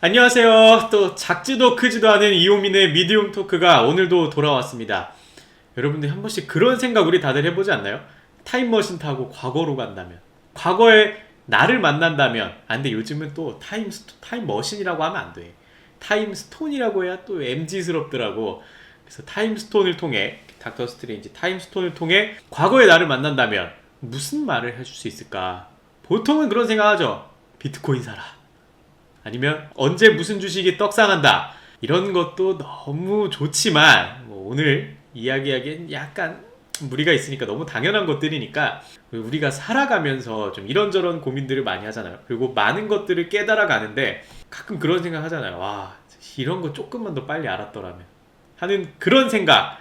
안녕하세요. 또 작지도 크지도 않은 이호민의 미디움 토크가 오늘도 돌아왔습니다. 여러분들 한 번씩 그런 생각 우리 다들 해보지 않나요? 타임머신 타고 과거로 간다면, 과거에 나를 만난다면. 근데 요즘은 또 타임머신이라고 하면 안 돼. 타임스톤이라고 해야 또 MZ스럽더라고. 그래서 타임스톤을 통해, 닥터 스트레인지 타임스톤을 통해 과거의 나를 만난다면 무슨 말을 해줄 수 있을까? 보통은 그런 생각하죠. 비트코인 사라. 아니면 언제 무슨 주식이 떡상한다. 이런 것도 너무 좋지만 오늘 이야기하기엔 약간 무리가 있으니까 너무 당연한 것들이니까, 우리가 살아가면서 좀 이런저런 고민들을 많이 하잖아요. 그리고 많은 것들을 깨달아 가는데 가끔 그런 생각 하잖아요. 와, 이런 거 조금만 더 빨리 알았더라면 하는 그런 생각,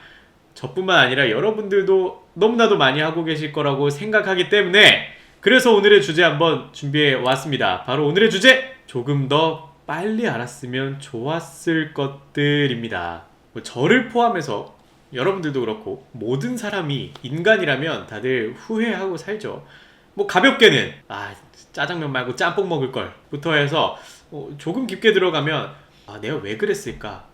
저뿐만 아니라 여러분들도 너무나도 많이 하고 계실 거라고 생각하기 때문에, 그래서 오늘의 주제 한번 준비해 왔습니다. 바로 오늘의 주제! 조금 더 빨리 알았으면 좋았을 것들입니다. 저를 포함해서 여러분들도 그렇고 모든 사람이 인간이라면 다들 후회하고 살죠. 가볍게는 짜장면 말고 짬뽕 먹을 걸 부터 해서, 조금 깊게 들어가면 내가 왜 그랬을까?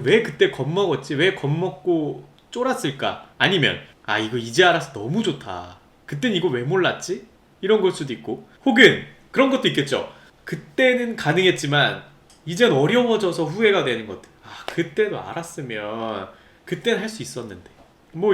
왜 그때 겁먹었지? 왜 겁먹고 쫄았을까? 아니면 이거 이제 알아서 너무 좋다. 그땐 이거 왜 몰랐지? 이런 걸 수도 있고, 혹은 그런 것도 있겠죠. 그때는 가능했지만 이젠 어려워져서 후회가 되는 것들. 그때도 알았으면 그땐 할 수 있었는데.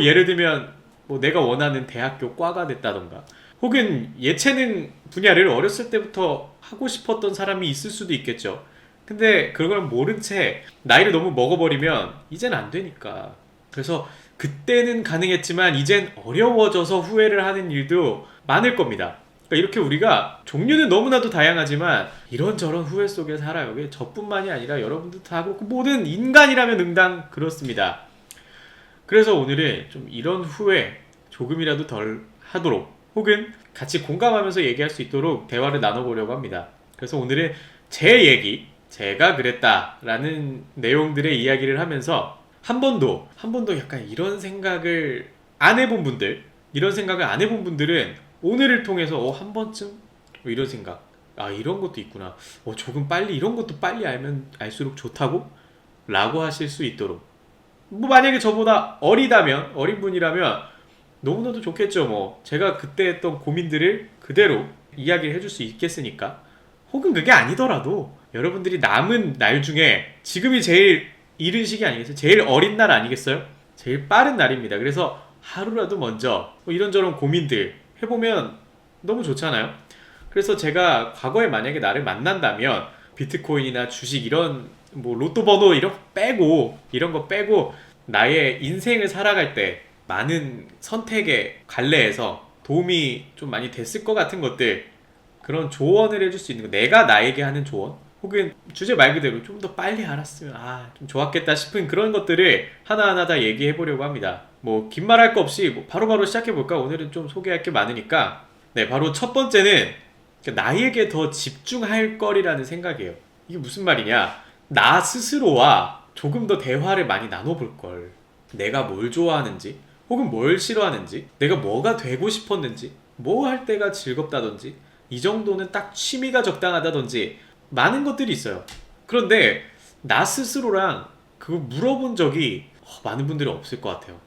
예를 들면 내가 원하는 대학교 과가 됐다던가, 혹은 예체능 분야를 어렸을 때부터 하고 싶었던 사람이 있을 수도 있겠죠. 근데 그걸 모른 채 나이를 너무 먹어버리면 이젠 안 되니까. 그래서 그때는 가능했지만 이젠 어려워져서 후회를 하는 일도 많을 겁니다. 그러니까 이렇게 우리가 종류는 너무나도 다양하지만 이런저런 후회 속에 살아요. 저뿐만이 아니라 여러분도 다 그렇고 모든 인간이라면 응당 그렇습니다. 그래서 오늘은 좀 이런 후회 조금이라도 덜 하도록, 혹은 같이 공감하면서 얘기할 수 있도록 대화를 나눠보려고 합니다. 그래서 오늘은 제 얘기, 제가 그랬다라는 내용들의 이야기를 하면서 한 번도 약간 이런 생각을 안 해본 분들, 이런 생각을 안 해본 분들은 오늘을 통해서 한 번쯤 이런 생각, 이런 것도 있구나, 조금 빨리 이런 것도 빨리 알면 알수록 좋다고? 라고 하실 수 있도록, 만약에 저보다 어린 분이라면 너무나도 좋겠죠. 제가 그때 했던 고민들을 그대로 이야기를 해줄 수 있겠으니까. 혹은 그게 아니더라도 여러분들이 남은 날 중에 지금이 제일 이른 시기 아니겠어요? 제일 어린 날 아니겠어요? 제일 빠른 날입니다. 그래서 하루라도 먼저 이런저런 고민들 해보면 너무 좋잖아요. 그래서 제가 과거에 만약에 나를 만난다면 비트코인이나 주식 이런 로또 번호 이런 거 빼고 나의 인생을 살아갈 때 많은 선택의 갈래에서 도움이 좀 많이 됐을 것 같은 것들, 그런 조언을 해줄 수 있는 거, 내가 나에게 하는 조언, 혹은 주제 말 그대로 좀 더 빨리 알았으면 좀 좋았겠다 싶은 그런 것들을 하나하나 다 얘기해 보려고 합니다. 긴 말 할 거 없이 바로바로 시작해 볼까? 오늘은 좀 소개할 게 많으니까. 네, 바로 첫 번째는 나에게 더 집중할 거리라는 생각이에요. 이게 무슨 말이냐? 나 스스로와 조금 더 대화를 많이 나눠볼 걸. 내가 뭘 좋아하는지, 혹은 뭘 싫어하는지, 내가 뭐가 되고 싶었는지, 뭐 할 때가 즐겁다든지, 이 정도는 딱 취미가 적당하다든지 많은 것들이 있어요. 그런데 나 스스로랑 그거 물어본 적이 많은 분들이 없을 것 같아요.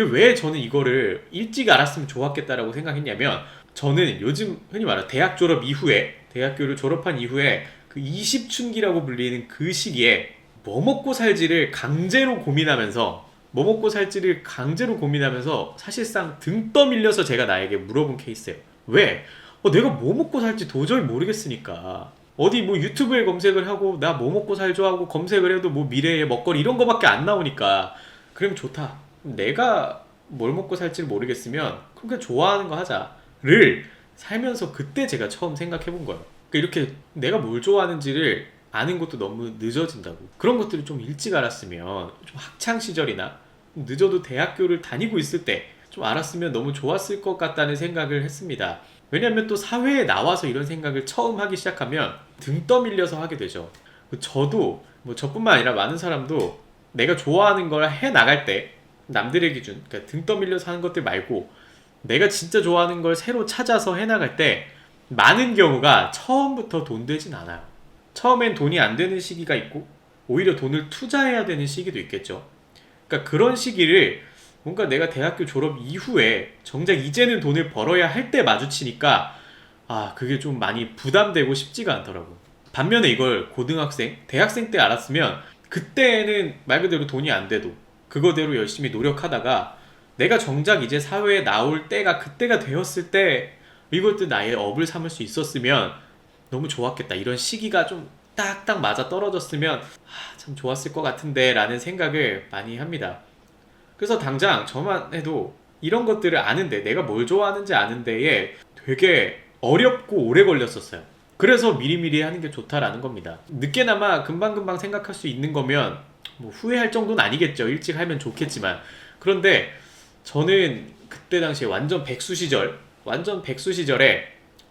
왜 저는 이거를 일찍 알았으면 좋았겠다라고 생각했냐면, 저는 요즘 흔히 말하는 대학 졸업 이후에, 대학교를 졸업한 이후에 그 20춘기라고 불리는 그 시기에 뭐 먹고 살지를 강제로 고민하면서, 사실상 등 떠밀려서 제가 나에게 물어본 케이스예요. 왜? 내가 뭐 먹고 살지 도저히 모르겠으니까. 어디 유튜브에 검색을 하고 나 뭐 먹고 살죠 하고 검색을 해도 미래의 먹거리 이런 거밖에 안 나오니까, 그럼 좋다. 내가 뭘 먹고 살지를 모르겠으면 그냥 좋아하는 거 하자를 살면서 그때 제가 처음 생각해 본 거예요. 그러니까 이렇게 내가 뭘 좋아하는지를 아는 것도 너무 늦어진다고. 그런 것들을 좀 일찍 알았으면, 좀 학창 시절이나 늦어도 대학교를 다니고 있을 때 좀 알았으면 너무 좋았을 것 같다는 생각을 했습니다. 왜냐면 또 사회에 나와서 이런 생각을 처음 하기 시작하면 등 떠밀려서 하게 되죠. 저도 저뿐만 아니라 많은 사람도 내가 좋아하는 걸 해 나갈 때 남들의 기준, 그러니까 등 떠밀려서 하는 것들 말고 내가 진짜 좋아하는 걸 새로 찾아서 해 나갈 때 많은 경우가 처음부터 돈 되진 않아요. 처음엔 돈이 안 되는 시기가 있고 오히려 돈을 투자해야 되는 시기도 있겠죠. 그러니까 그런 시기를 뭔가 내가 대학교 졸업 이후에 정작 이제는 돈을 벌어야 할 때 마주치니까 그게 좀 많이 부담되고 쉽지가 않더라고. 반면에 이걸 고등학생, 대학생 때 알았으면 그때는 말 그대로 돈이 안 돼도 그거대로 열심히 노력하다가 내가 정작 이제 사회에 나올 때가 그때가 되었을 때 이것도 나의 업을 삼을 수 있었으면 너무 좋았겠다. 이런 시기가 좀 딱딱 맞아 떨어졌으면 참 좋았을 것 같은데 라는 생각을 많이 합니다. 그래서 당장 저만 해도 이런 것들을 아는데, 내가 뭘 좋아하는지 아는 데에 되게 어렵고 오래 걸렸었어요. 그래서 미리미리 하는 게 좋다라는 겁니다. 늦게나마 금방금방 생각할 수 있는 거면 뭐 후회할 정도는 아니겠죠. 일찍 하면 좋겠지만. 그런데 저는 그때 당시에 완전 백수 시절에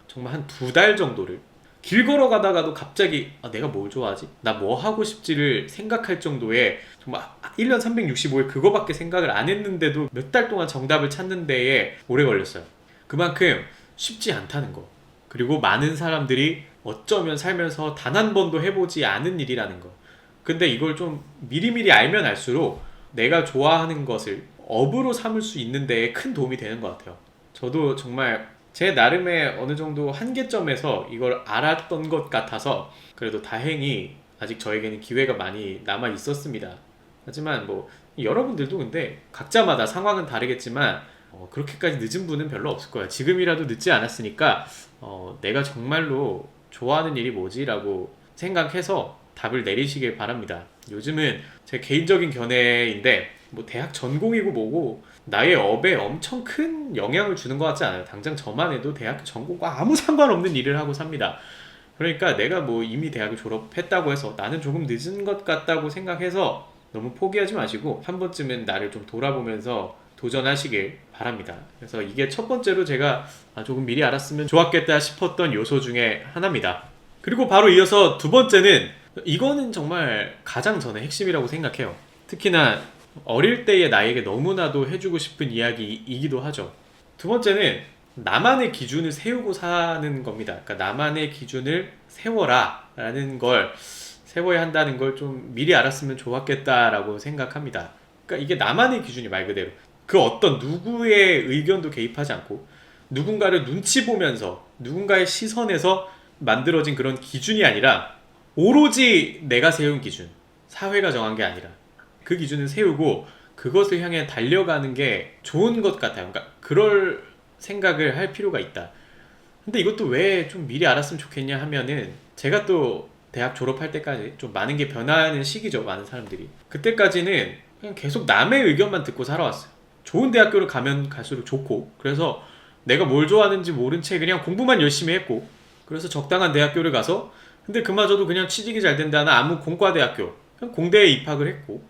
정말 한 2달 정도를 길 걸어가다가도 갑자기 내가 뭘 좋아하지? 나 뭐 하고 싶지를 생각할 정도의, 정말 1년 365일 그거밖에 생각을 안 했는데도 몇 달 동안 정답을 찾는 데에 오래 걸렸어요. 그만큼 쉽지 않다는 거. 그리고 많은 사람들이 어쩌면 살면서 단 한 번도 해보지 않은 일이라는 거. 근데 이걸 좀 미리미리 알면 알수록 내가 좋아하는 것을 업으로 삼을 수 있는 데에 큰 도움이 되는 것 같아요. 저도 정말 제 나름의 어느 정도 한계점에서 이걸 알았던 것 같아서 그래도 다행히 아직 저에게는 기회가 많이 남아 있었습니다. 하지만 뭐 여러분들도 근데 각자마다 상황은 다르겠지만 그렇게까지 늦은 분은 별로 없을 거예요. 지금이라도 늦지 않았으니까 내가 정말로 좋아하는 일이 뭐지? 라고 생각해서 답을 내리시길 바랍니다. 요즘은 제 개인적인 견해인데 뭐 대학 전공이고 뭐고 나의 업에 엄청 큰 영향을 주는 것 같지 않아요. 당장 저만 해도 대학교 전공과 아무 상관없는 일을 하고 삽니다. 그러니까 내가 뭐 이미 대학을 졸업했다고 해서 나는 조금 늦은 것 같다고 생각해서 너무 포기하지 마시고 한 번쯤은 나를 좀 돌아보면서 도전하시길 바랍니다. 그래서 이게 첫 번째로 제가 조금 미리 알았으면 좋았겠다 싶었던 요소 중에 하나입니다. 그리고 바로 이어서 두 번째는, 이거는 정말 가장 저는 핵심이라고 생각해요. 특히나 어릴 때의 나에게 너무나도 해주고 싶은 이야기이기도 하죠. 두 번째는 나만의 기준을 세우고 사는 겁니다. 그러니까 나만의 기준을 세워라 라는 걸, 세워야 한다는 걸 좀 미리 알았으면 좋았겠다라고 생각합니다. 그러니까 이게 나만의 기준이 말 그대로 그 어떤 누구의 의견도 개입하지 않고 누군가를 눈치 보면서 누군가의 시선에서 만들어진 그런 기준이 아니라 오로지 내가 세운 기준, 사회가 정한 게 아니라 그 기준을 세우고 그것을 향해 달려가는 게 좋은 것 같아요. 그러니까 그럴 생각을 할 필요가 있다. 근데 이것도 왜 좀 미리 알았으면 좋겠냐 하면은, 제가 또 대학 졸업할 때까지 좀 많은 게 변하는 시기죠. 많은 사람들이 그때까지는 그냥 계속 남의 의견만 듣고 살아왔어요. 좋은 대학교를 가면 갈수록 좋고, 그래서 내가 뭘 좋아하는지 모른 채 그냥 공부만 열심히 했고, 그래서 적당한 대학교를 가서, 근데 그마저도 그냥 취직이 잘 된다는 아무 공과대학교, 그냥 공대에 입학을 했고,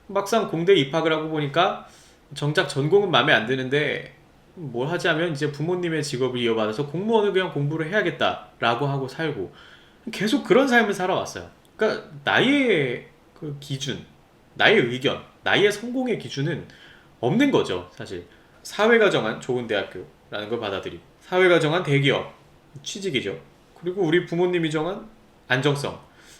막상 공대에 입학을 하고 보니까 정작 전공은 마음에 안 드는데 뭘 하자면 이제 부모님의 직업을 이어받아서 공무원을 그냥 공부를 해야겠다라고 하고 살고, 계속 그런 삶을 살아왔어요. 그러니까 나의 그 기준, 나의 의견, 나의 성공의 기준은 없는 거죠. 사실 사회가 정한 좋은 대학교라는 걸 받아들이고, 사회가 정한 대기업, 취직이죠. 그리고 우리 부모님이 정한 안정성,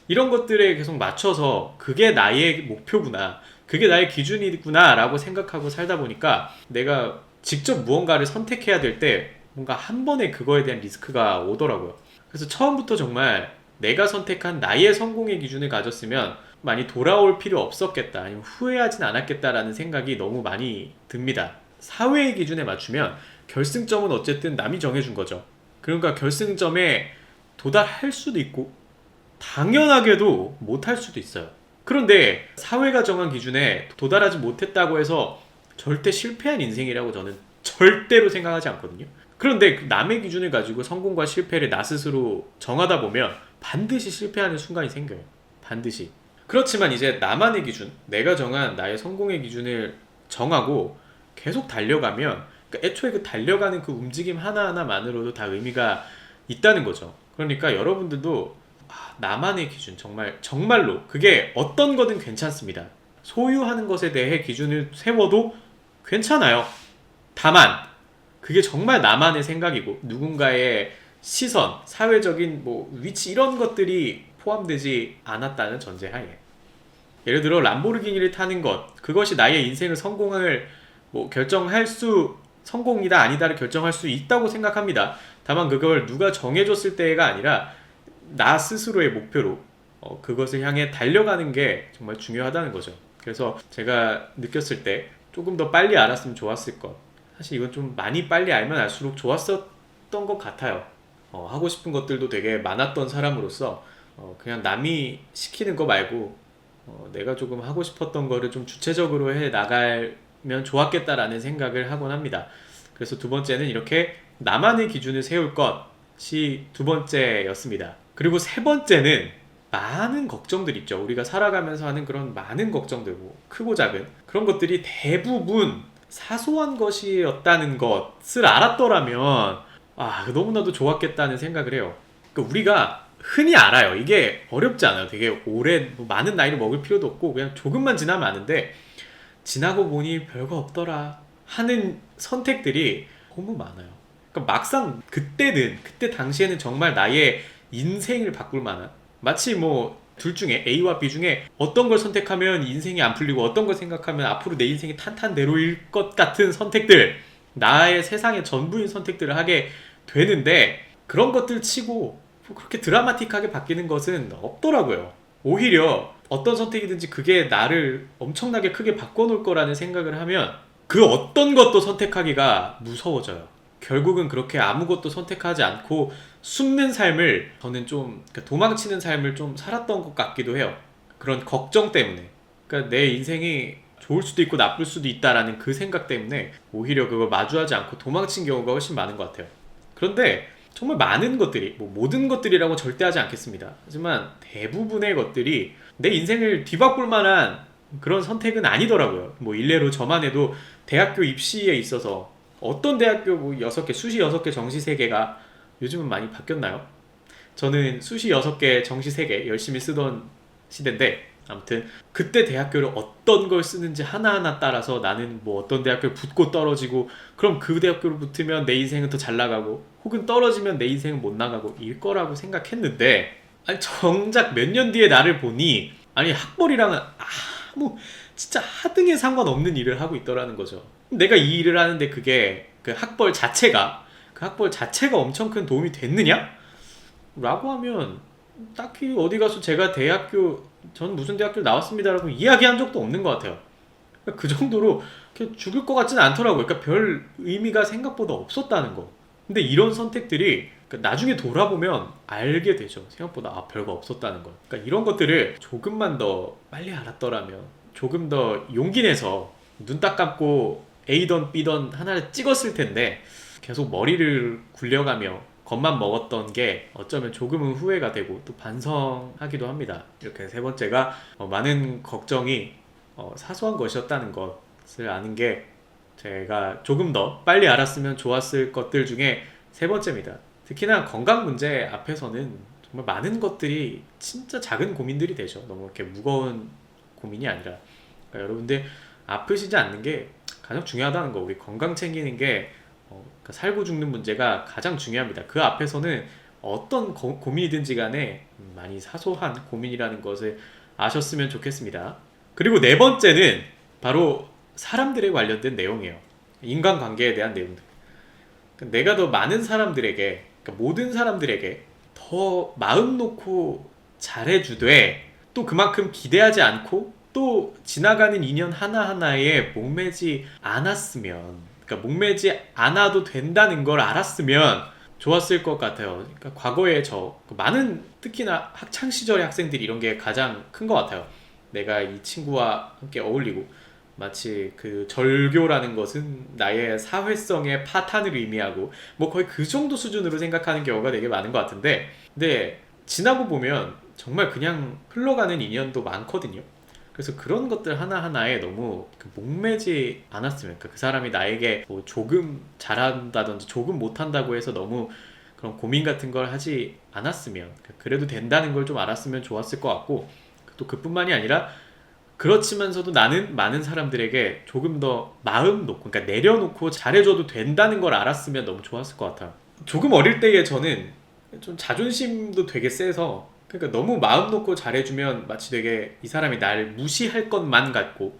이런 것들에 계속 맞춰서 그게 나의 목표구나, 그게 나의 기준이구나 라고 생각하고 살다 보니까 내가 직접 무언가를 선택해야 될 때 뭔가 한 번에 그거에 대한 리스크가 오더라고요. 그래서 처음부터 정말 내가 선택한 나의 성공의 기준을 가졌으면 많이 돌아올 필요 없었겠다, 아니면 후회하진 않았겠다라는 생각이 너무 많이 듭니다. 사회의 기준에 맞추면 결승점은 어쨌든 남이 정해준 거죠. 그러니까 결승점에 도달할 수도 있고 당연하게도 못할 수도 있어요. 그런데 사회가 정한 기준에 도달하지 못했다고 해서 절대 실패한 인생이라고 저는 절대로 생각하지 않거든요. 그런데 남의 기준을 가지고 성공과 실패를 나 스스로 정하다 보면 반드시 실패하는 순간이 생겨요. 반드시. 그렇지만 이제 나만의 기준, 내가 정한 나의 성공의 기준을 정하고 계속 달려가면, 그러니까 애초에 그 달려가는 그 움직임 하나하나만으로도 다 의미가 있다는 거죠. 그러니까 여러분들도 나만의 기준, 정말로 그게 어떤 거든 괜찮습니다. 소유하는 것에 대해 기준을 세워도 괜찮아요. 다만 그게 정말 나만의 생각이고 누군가의 시선, 사회적인 뭐 위치, 이런 것들이 포함되지 않았다는 전제하에, 예를 들어 람보르기니를 타는 것, 그것이 나의 인생을 성공을 결정할 수, 성공이다 아니다를 결정할 수 있다고 생각합니다. 다만 그걸 누가 정해줬을 때가 아니라 나 스스로의 목표로 그것을 향해 달려가는 게 정말 중요하다는 거죠. 그래서 제가 느꼈을 때 조금 더 빨리 알았으면 좋았을 것, 사실 이건 좀 많이 빨리 알면 알수록 좋았었던 것 같아요. 하고 싶은 것들도 되게 많았던 사람으로서 그냥 남이 시키는 거 말고 내가 조금 하고 싶었던 거를 좀 주체적으로 해 나가면 좋았겠다라는 생각을 하곤 합니다. 그래서 두 번째는 이렇게 나만의 기준을 세울 것이 두 번째였습니다. 그리고 세 번째는 많은 걱정들 있죠. 우리가 살아가면서 하는 그런 많은 걱정들, 크고 작은 그런 것들이 대부분 사소한 것이었다는 것을 알았더라면 너무나도 좋았겠다는 생각을 해요. 그러니까 우리가 흔히 알아요. 이게 어렵지 않아요. 되게 오래 많은 나이를 먹을 필요도 없고 그냥 조금만 지나면 아는데, 지나고 보니 별거 없더라 하는 선택들이 너무 많아요. 그러니까 막상 그때 당시에는 정말 나의 인생을 바꿀 만한, 마치 둘 중에 A와 B 중에 어떤 걸 선택하면 인생이 안 풀리고 어떤 걸 생각하면 앞으로 내 인생이 탄탄대로일 것 같은 선택들, 나의 세상의 전부인 선택들을 하게 되는데, 그런 것들 치고 그렇게 드라마틱하게 바뀌는 것은 없더라고요. 오히려 어떤 선택이든지 그게 나를 엄청나게 크게 바꿔놓을 거라는 생각을 하면 그 어떤 것도 선택하기가 무서워져요. 결국은 그렇게 아무것도 선택하지 않고 숨는 삶을, 저는 좀 도망치는 삶을 좀 살았던 것 같기도 해요. 그런 걱정 때문에. 그러니까 내 인생이 좋을 수도 있고 나쁠 수도 있다라는 그 생각 때문에 오히려 그걸 마주하지 않고 도망친 경우가 훨씬 많은 것 같아요. 그런데 정말 많은 것들이, 모든 것들이라고 절대 하지 않겠습니다. 하지만 대부분의 것들이 내 인생을 뒤바꿀 만한 그런 선택은 아니더라고요. 일례로 저만 해도 대학교 입시에 있어서 어떤 대학교 6개, 수시 6개, 정시 3개가 요즘은 많이 바뀌었나요? 저는 수시 6개, 정시 3개 열심히 쓰던 시대인데, 아무튼 그때 대학교를 어떤 걸 쓰는지 하나하나 따라서 나는 어떤 대학교를 붙고 떨어지고, 그럼 그 대학교를 붙으면 내 인생은 더 잘 나가고, 혹은 떨어지면 내 인생은 못 나가고 일 거라고 생각했는데, 정작 몇 년 뒤에 나를 보니 학벌이랑은 진짜 하등에 상관없는 일을 하고 있더라는 거죠. 내가 이 일을 하는데 그게 그 학벌 자체가 엄청 큰 도움이 됐느냐? 라고 하면 딱히 어디 가서 제가 저는 무슨 대학교를 나왔습니다라고 이야기한 적도 없는 것 같아요. 그 정도로 죽을 것 같지는 않더라고요. 그러니까 별 의미가 생각보다 없었다는 거. 근데 이런 선택들이 나중에 돌아보면 알게 되죠. 생각보다 별거 없었다는 거. 그러니까 이런 것들을 조금만 더 빨리 알았더라면, 조금 더 용기 내서 눈 딱 감고 A던 B던 하나를 찍었을 텐데, 계속 머리를 굴려가며 겁만 먹었던 게 어쩌면 조금은 후회가 되고 또 반성하기도 합니다. 이렇게 세 번째가 많은 걱정이 사소한 것이었다는 것을 아는 게, 제가 조금 더 빨리 알았으면 좋았을 것들 중에 세 번째입니다. 특히나 건강 문제 앞에서는 정말 많은 것들이 진짜 작은 고민들이 되죠. 너무 이렇게 무거운 고민이 아니라. 그러니까 여러분들 아프시지 않는 게 가장 중요하다는 거. 우리 건강 챙기는 게 그러니까 살고 죽는 문제가 가장 중요합니다. 그 앞에서는 어떤 고민이든지 간에 많이 사소한 고민이라는 것을 아셨으면 좋겠습니다. 그리고 네 번째는 바로 사람들에 관련된 내용이에요. 인간관계에 대한 내용들. 그러니까 내가 더 많은 사람들에게, 그러니까 모든 사람들에게 더 마음 놓고 잘해주되, 또 그만큼 기대하지 않고 또 지나가는 인연 하나하나에 목매지 않았으면, 그러니까 목매지 않아도 된다는 걸 알았으면 좋았을 것 같아요. 그러니까 과거에 많은, 특히나 학창시절의 학생들이 이런 게 가장 큰 것 같아요. 내가 이 친구와 함께 어울리고, 마치 그 절교라는 것은 나의 사회성의 파탄을 의미하고 거의 그 정도 수준으로 생각하는 경우가 되게 많은 것 같은데, 근데 지나고 보면 정말 그냥 흘러가는 인연도 많거든요. 그래서 그런 것들 하나하나에 너무 목매지 않았으면, 그 사람이 나에게 조금 잘한다든지 조금 못한다고 해서 너무 그런 고민 같은 걸 하지 않았으면, 그래도 된다는 걸 좀 알았으면 좋았을 것 같고, 또 그뿐만이 아니라 그렇지만서도 나는 많은 사람들에게 조금 더 마음 놓고, 그러니까 내려놓고 잘해줘도 된다는 걸 알았으면 너무 좋았을 것 같아요. 조금 어릴 때에 저는 좀 자존심도 되게 세서 그러니까 너무 마음 놓고 잘해주면 마치 되게 이 사람이 날 무시할 것만 같고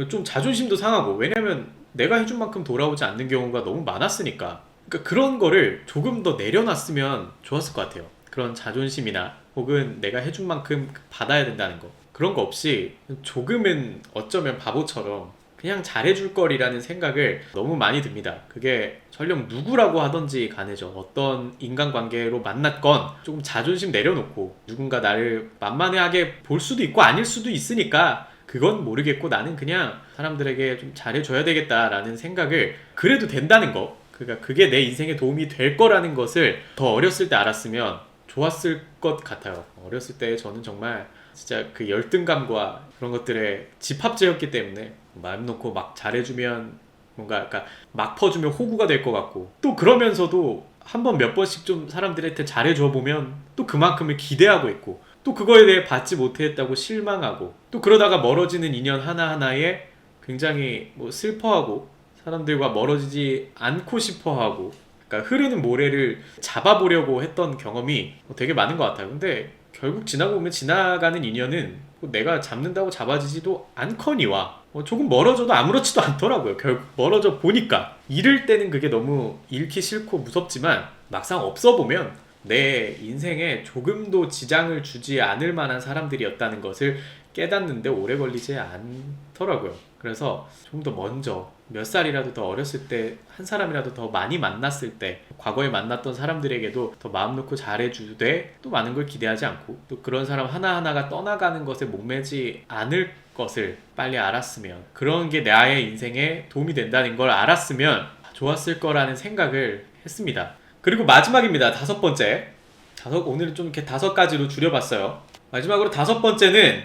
좀 자존심도 상하고, 왜냐면 내가 해준 만큼 돌아오지 않는 경우가 너무 많았으니까. 그러니까 그런 거를 조금 더 내려놨으면 좋았을 것 같아요. 그런 자존심이나 혹은 내가 해준 만큼 받아야 된다는 거, 그런 거 없이 조금은 어쩌면 바보처럼 그냥 잘해줄 거리라는 생각을 너무 많이 듭니다. 그게 설령 누구라고 하던지 간에죠. 어떤 인간관계로 만났건 조금 자존심 내려놓고, 누군가 나를 만만해하게 볼 수도 있고 아닐 수도 있으니까 그건 모르겠고 나는 그냥 사람들에게 좀 잘해줘야 되겠다라는 생각을 그래도 된다는 거, 그러니까 그게 내 인생에 도움이 될 거라는 것을 더 어렸을 때 알았으면 좋았을 것 같아요. 어렸을 때 저는 정말 진짜 그 열등감과 그런 것들에 집합제였기 때문에 마음 놓고 막 잘해주면 뭔가 약간 막 퍼주면 호구가 될 것 같고, 또 그러면서도 한 번 몇 번씩 좀 사람들한테 잘해줘 보면 또 그만큼을 기대하고 있고, 또 그거에 대해 받지 못했다고 실망하고, 또 그러다가 멀어지는 인연 하나하나에 굉장히 뭐 슬퍼하고 사람들과 멀어지지 않고 싶어하고, 그러니까 흐르는 모래를 잡아보려고 했던 경험이 되게 많은 것 같아요. 근데 결국 지나고 보면 지나가는 인연은 내가 잡는다고 잡아지지도 않거니와 조금 멀어져도 아무렇지도 않더라고요. 결국 멀어져 보니까. 잃을 때는 그게 너무 잃기 싫고 무섭지만 막상 없어 보면 내 인생에 조금도 지장을 주지 않을 만한 사람들이었다는 것을 깨닫는데 오래 걸리지 않더라고요. 그래서 좀 더 먼저 몇 살이라도 더 어렸을 때 한 사람이라도 더 많이 만났을 때 과거에 만났던 사람들에게도 더 마음 놓고 잘해주되, 또 많은 걸 기대하지 않고 또 그런 사람 하나하나가 떠나가는 것에 목매지 않을 것을 빨리 알았으면, 그런 게 나의 인생에 도움이 된다는 걸 알았으면 좋았을 거라는 생각을 했습니다. 그리고 마지막입니다. 다섯 번째. 오늘은 좀 이렇게 5가지로 줄여봤어요. 마지막으로 5번째는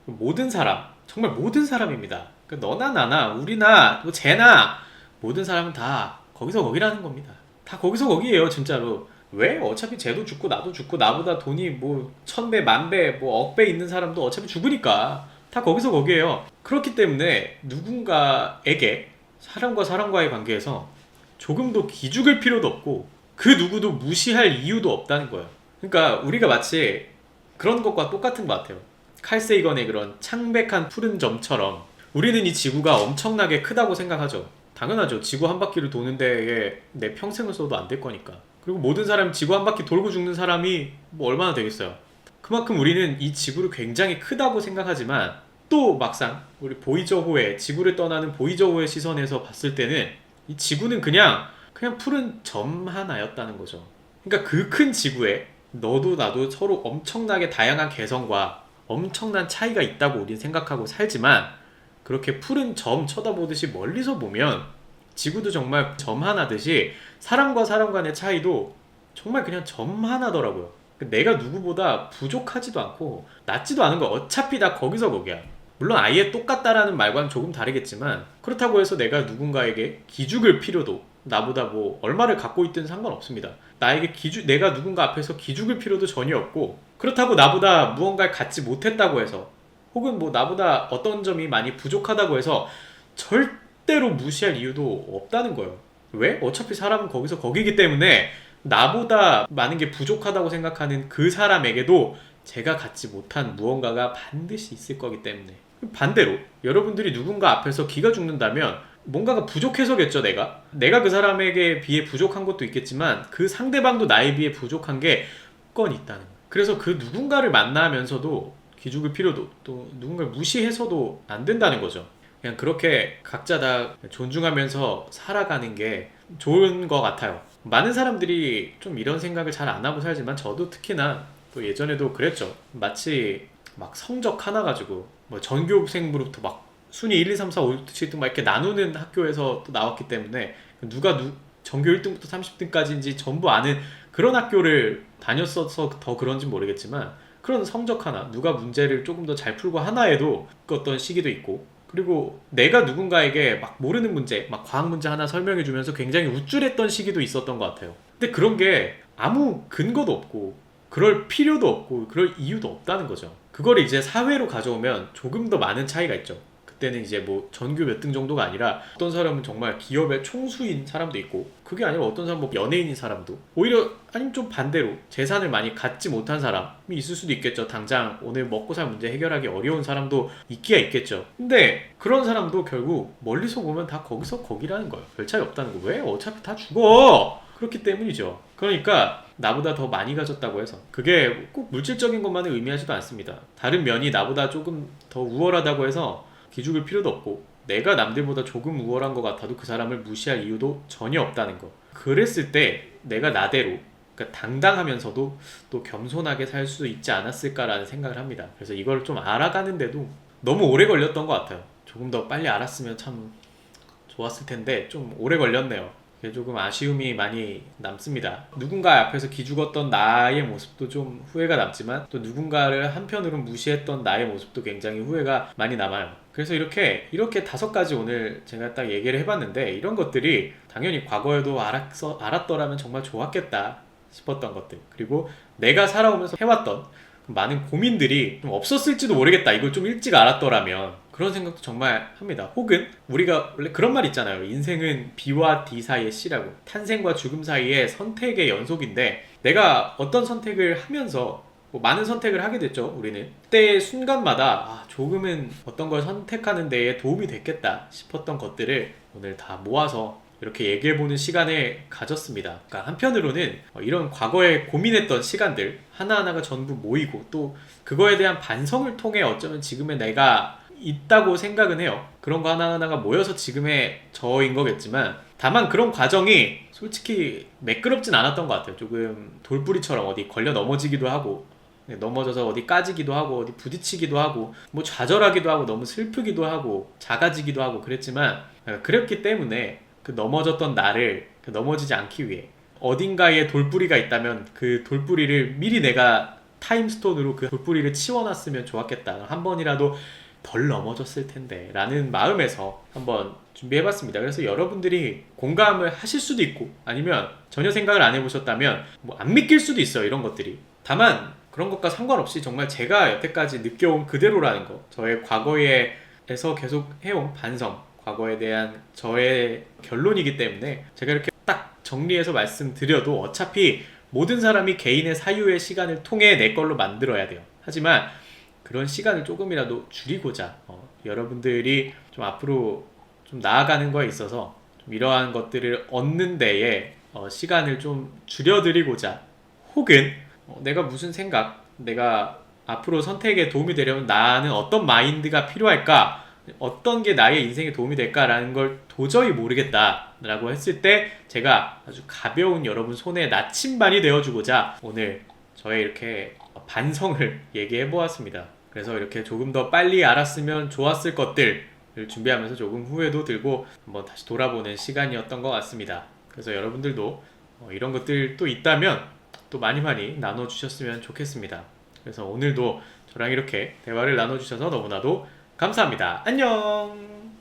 모든 사람, 정말 모든 사람입니다. 너나 나나 우리나 뭐 쟤나 모든 사람은 다 거기서 거기라는 겁니다. 다 거기서 거기예요, 진짜로. 왜? 어차피 쟤도 죽고 나도 죽고 나보다 돈이 뭐 1000배, 10,000배, 뭐 억배 있는 사람도 어차피 죽으니까 다 거기서 거기예요. 그렇기 때문에 누군가에게 사람과 사람과의 관계에서 조금도 기죽을 필요도 없고 그 누구도 무시할 이유도 없다는 거예요. 그러니까 우리가 마치 그런 것과 똑같은 것 같아요. 칼 세이건의 그런 창백한 푸른 점처럼 우리는 이 지구가 엄청나게 크다고 생각하죠. 당연하죠. 지구 한 바퀴를 도는 데에 내 평생을 써도 안 될 거니까. 그리고 모든 사람이 지구 한 바퀴 돌고 죽는 사람이 뭐 얼마나 되겠어요. 그만큼 우리는 이 지구를 굉장히 크다고 생각하지만 또 막상 우리 보이저호의 지구를 떠나는 보이저호의 시선에서 봤을 때는 이 지구는 그냥 푸른 점 하나였다는 거죠. 그러니까 그 큰 지구에 너도 나도 서로 엄청나게 다양한 개성과 엄청난 차이가 있다고 우린 생각하고 살지만, 그렇게 푸른 점 쳐다보듯이 멀리서 보면 지구도 정말 점 하나듯이 사람과 사람 간의 차이도 정말 그냥 점 하나더라고요. 내가 누구보다 부족하지도 않고 낮지도 않은 거, 어차피 다 거기서 거기야. 물론 아예 똑같다라는 말과는 조금 다르겠지만 그렇다고 해서 내가 누군가에게 기죽을 필요도, 나보다 뭐 얼마를 갖고 있든 상관없습니다. 내가 누군가 앞에서 기죽을 필요도 전혀 없고, 그렇다고 나보다 무언가를 갖지 못했다고 해서 혹은 뭐 나보다 어떤 점이 많이 부족하다고 해서 절대로 무시할 이유도 없다는 거예요. 왜? 어차피 사람은 거기서 거기기 때문에 나보다 많은 게 부족하다고 생각하는 그 사람에게도 제가 갖지 못한 무언가가 반드시 있을 거기 때문에. 반대로 여러분들이 누군가 앞에서 기가 죽는다면 뭔가가 부족해서겠죠. 내가 그 사람에게 비해 부족한 것도 있겠지만 그 상대방도 나에 비해 부족한 게 건 있다는 거예요. 그래서 그 누군가를 만나면서도 기죽을 필요도, 또 누군가를 무시해서도 안 된다는 거죠. 그냥 그렇게 각자 다 존중하면서 살아가는 게 좋은 것 같아요. 많은 사람들이 좀 이런 생각을 잘 안 하고 살지만 저도 특히나 또 예전에도 그랬죠. 마치 막 성적 하나 가지고 뭐 전교생부터 막 순위 1, 2, 3, 4, 5, 6, 7등 막 이렇게 나누는 학교에서 또 나왔기 때문에 전교 1등부터 30등까지인지 전부 아는 그런 학교를 다녔어서 더 그런지 모르겠지만, 그런 성적 하나, 누가 문제를 조금 더 잘 풀고 하나에도 어떤 시기도 있고, 그리고 내가 누군가에게 막 모르는 문제, 막 과학 문제 하나 설명해 주면서 굉장히 우쭐했던 시기도 있었던 것 같아요. 근데 그런 게 아무 근거도 없고 그럴 필요도 없고 그럴 이유도 없다는 거죠. 그걸 이제 사회로 가져오면 조금 더 많은 차이가 있죠. 그때는 이제 뭐 전교 몇 등 정도가 아니라 어떤 사람은 정말 기업의 총수인 사람도 있고, 그게 아니라 어떤 사람은 뭐 연예인인 사람도, 오히려 아니면 좀 반대로 재산을 많이 갖지 못한 사람이 있을 수도 있겠죠. 당장 오늘 먹고 살 문제 해결하기 어려운 사람도 있기야 있겠죠. 근데 그런 사람도 결국 멀리서 보면 다 거기서 거기라는 거예요. 별 차이 없다는 거. 왜? 어차피 다 죽어. 그렇기 때문이죠. 그러니까 나보다 더 많이 가졌다고 해서 그게 꼭 물질적인 것만을 의미하지도 않습니다. 다른 면이 나보다 조금 더 우월하다고 해서 기죽을 필요도 없고, 내가 남들보다 조금 우월한 것 같아도 그 사람을 무시할 이유도 전혀 없다는 거. 그랬을 때 내가 나대로, 그러니까 당당하면서도 또 겸손하게 살 수 있지 않았을까라는 생각을 합니다. 그래서 이걸 좀 알아가는데도 너무 오래 걸렸던 것 같아요. 조금 더 빨리 알았으면 참 좋았을 텐데 좀 오래 걸렸네요. 그게 조금 아쉬움이 많이 남습니다. 누군가 앞에서 기죽었던 나의 모습도 좀 후회가 남지만, 또 누군가를 한편으로 무시했던 나의 모습도 굉장히 후회가 많이 남아요. 그래서 이렇게 5가지 오늘 제가 딱 얘기를 해봤는데, 이런 것들이 당연히 과거에도 알았더라면 정말 좋았겠다 싶었던 것들, 그리고 내가 살아오면서 해왔던 많은 고민들이 좀 없었을지도 모르겠다, 이걸 좀 일찍 알았더라면, 그런 생각도 정말 합니다. 혹은 우리가 원래 그런 말 있잖아요. 인생은 B와 D 사이의 C라고. 탄생과 죽음 사이의 선택의 연속인데, 내가 어떤 선택을 하면서 뭐 많은 선택을 하게 됐죠. 우리는 그때 순간마다 조금은 어떤 걸 선택하는 데에 도움이 됐겠다 싶었던 것들을 오늘 다 모아서 이렇게 얘기해보는 시간을 가졌습니다. 그러니까 한편으로는 이런 과거에 고민했던 시간들 하나하나가 전부 모이고, 또 그거에 대한 반성을 통해 어쩌면 지금의 내가 있다고 생각은 해요. 그런 거 하나하나가 모여서 지금의 저인 거겠지만, 다만 그런 과정이 솔직히 매끄럽진 않았던 것 같아요. 조금 돌부리처럼 어디 걸려 넘어지기도 하고, 넘어져서 어디 까지기도 하고, 어디 부딪히기도 하고, 뭐 좌절하기도 하고, 너무 슬프기도 하고, 작아지기도 하고 그랬지만, 그랬기 때문에 그 넘어졌던 나를 넘어지지 않기 위해 어딘가에 돌부리가 있다면 그 돌부리를 미리 내가 타임스톤으로 그 돌부리를 치워놨으면 좋았겠다, 한 번이라도 덜 넘어졌을 텐데 라는 마음에서 한번 준비해봤습니다. 그래서 여러분들이 공감을 하실 수도 있고, 아니면 전혀 생각을 안 해보셨다면 뭐 안 믿길 수도 있어요, 이런 것들이. 다만 그런 것과 상관없이 정말 제가 여태까지 느껴온 그대로라는 거, 저의 과거에서 계속 해온 반성, 과거에 대한 저의 결론이기 때문에 제가 이렇게 딱 정리해서 말씀드려도 어차피 모든 사람이 개인의 사유의 시간을 통해 내 걸로 만들어야 돼요. 하지만 그런 시간을 조금이라도 줄이고자, 여러분들이 좀 앞으로 좀 나아가는 거에 있어서 좀 이러한 것들을 얻는 데에 시간을 좀 줄여드리고자, 혹은 내가 무슨 생각, 내가 앞으로 선택에 도움이 되려면 나는 어떤 마인드가 필요할까, 어떤 게 나의 인생에 도움이 될까라는 걸 도저히 모르겠다라고 했을 때 제가 아주 가벼운 여러분 손에 나침반이 되어주고자 오늘 저의 이렇게 반성을 얘기해 보았습니다. 그래서 이렇게 조금 더 빨리 알았으면 좋았을 것들을 준비하면서 조금 후회도 들고 한번 다시 돌아보는 시간이었던 것 같습니다. 그래서 여러분들도 이런 것들 또 있다면 또 많이 나눠주셨으면 좋겠습니다. 그래서 오늘도 저랑 이렇게 대화를 나눠주셔서 너무나도 감사합니다. 안녕!